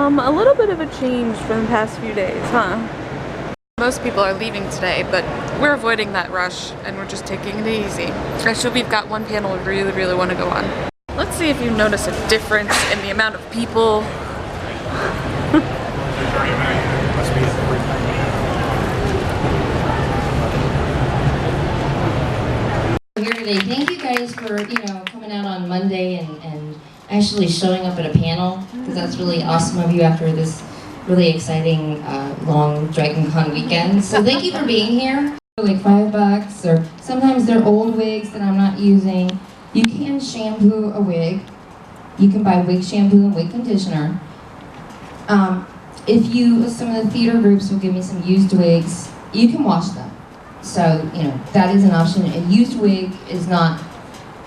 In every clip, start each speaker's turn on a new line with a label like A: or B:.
A: A little bit of a change from the past few days, huh? Most people are leaving today, but we're avoiding that rush and we're just taking it easy. Actually, we've got one panel we really want to go on. Let's see if you notice a difference in the amount of people.
B: Here today. Thank you guys for, coming out on Monday and actually showing up at a panel, because that's really awesome of you after this really exciting long DragonCon weekend. So thank you for being here. Like $5, or sometimes they're old wigs that I'm not using. You can shampoo a wig. You can buy wig shampoo and wig conditioner. Some of the theater groups will give me some used wigs. You can wash them. So, that is an option. A used wig is not,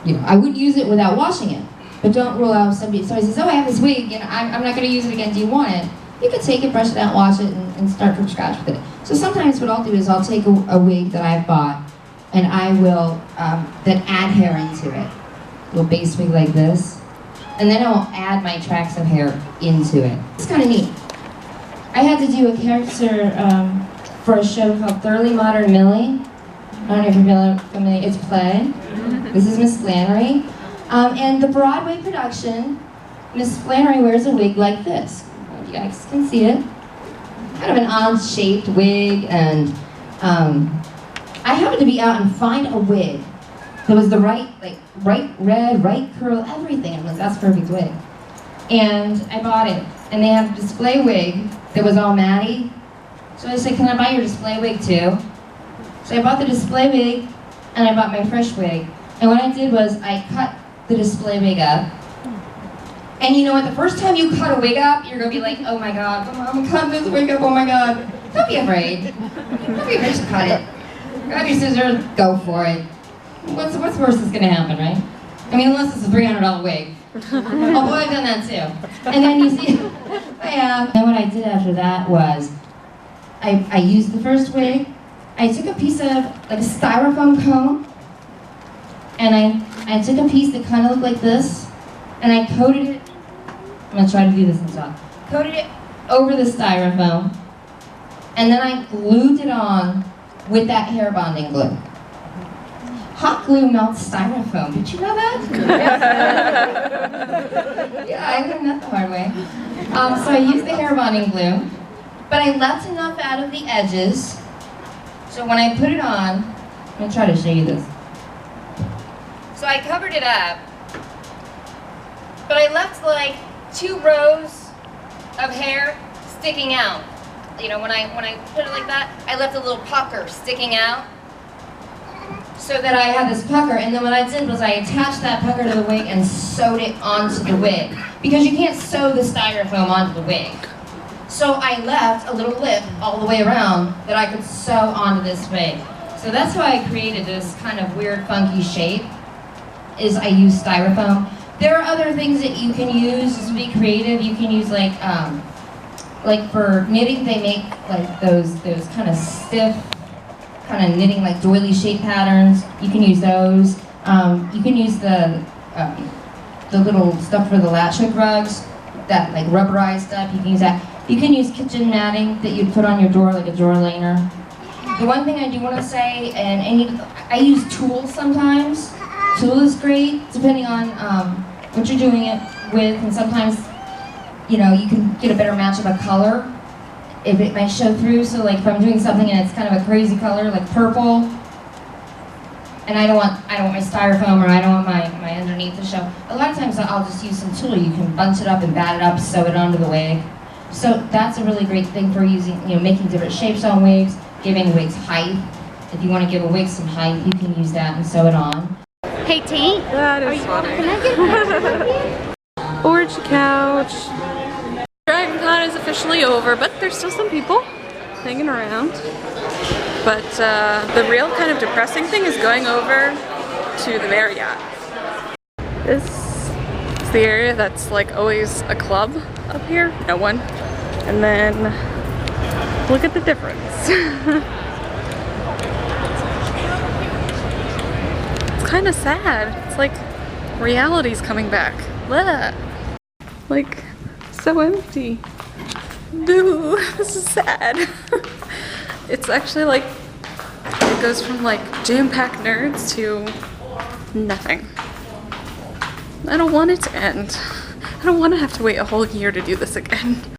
B: I wouldn't use it without washing it. But don't rule out somebody says, oh, I have this wig, I'm not going to use it again, do you want it? You can take it, brush it out, wash it, and start from scratch with it. So sometimes what I'll do is I'll take a wig that I've bought, and I will then add hair into it. A little base wig like this. And then I'll add my tracts of hair into it. It's kind of neat. I had to do a character for a show called Thoroughly Modern Millie. I don't know if you're familiar. It's a play. This is Miss Flannery. And the Broadway production, Miss Flannery wears a wig like this. You guys can see it. Kind of an odd-shaped wig, and I happened to be out and find a wig that was the right red, right curl, everything. I'm like, that's a perfect wig. And I bought it, and they have a display wig that was all matty. So I said, can I buy your display wig too? So I bought the display wig, and I bought my fresh wig. And what I did was I cut the display wig up. And you know what, the first time you cut a wig up, you're gonna be like, oh my God, I'm cutting this wig up, oh my God. Don't be afraid. Don't be afraid to cut it. Grab your scissors, go for it. What's worse is gonna happen, right? I mean, unless it's a $300 wig. Although I've done that too. And then you see, and then what I did after that was, I used the first wig, I took a piece of like a styrofoam cone, and I took a piece that kind of looked like this, and I coated it, I'm gonna try to do this in style, coated it over the styrofoam, and then I glued it on with that hair bonding glue. Hot glue melts styrofoam, did you know that? Yeah, I learned that the hard way. So I used the hair bonding glue, but I left enough out of the edges, so when I put it on, I'm gonna try to show you this. So I covered it up, but I left like 2 rows of hair sticking out. When I put it like that, I left a little pucker sticking out so that I had this pucker. And then what I did was I attached that pucker to the wig and sewed it onto the wig, because you can't sew the styrofoam onto the wig. So I left a little lip all the way around that I could sew onto this wig. So that's how I created this kind of weird, funky shape, is I use styrofoam. There are other things that you can use to be creative. You can use like for knitting, they make like those kind of stiff, kind of knitting like doily shape patterns. You can use those. You can use the little stuff for the latch hook rugs, that like rubberized stuff. You can use that. You can use kitchen matting that you'd put on your door, like a drawer liner. The one thing I do want to say, I use tulle sometimes. Tulle is great, depending on what you're doing it with, and sometimes, you can get a better match of a color if it might show through. So like if I'm doing something and it's kind of a crazy color, like purple, and I don't want my styrofoam, or I don't want my underneath to show, a lot of times I'll just use some tulle. You can bunch it up and bat it up, sew it onto the wig. So that's a really great thing for using, making different shapes on wigs, giving wigs height. If you want to give a wig some height, you can use that and sew it on.
C: Hey T,
A: that is funny.
C: Can I get that?
A: Orange couch. DragonCon is officially over, but there's still some people hanging around. But the real kind of depressing thing is going over to the Marriott. This is the area that's like always a club up here. No one. And then look at the difference. It's kind of sad. It's like reality's coming back. Blah. Like so empty. Boo, this is sad. It's actually like, it goes from like jam-packed nerds to nothing. I don't want it to end. I don't want to have to wait a whole year to do this again.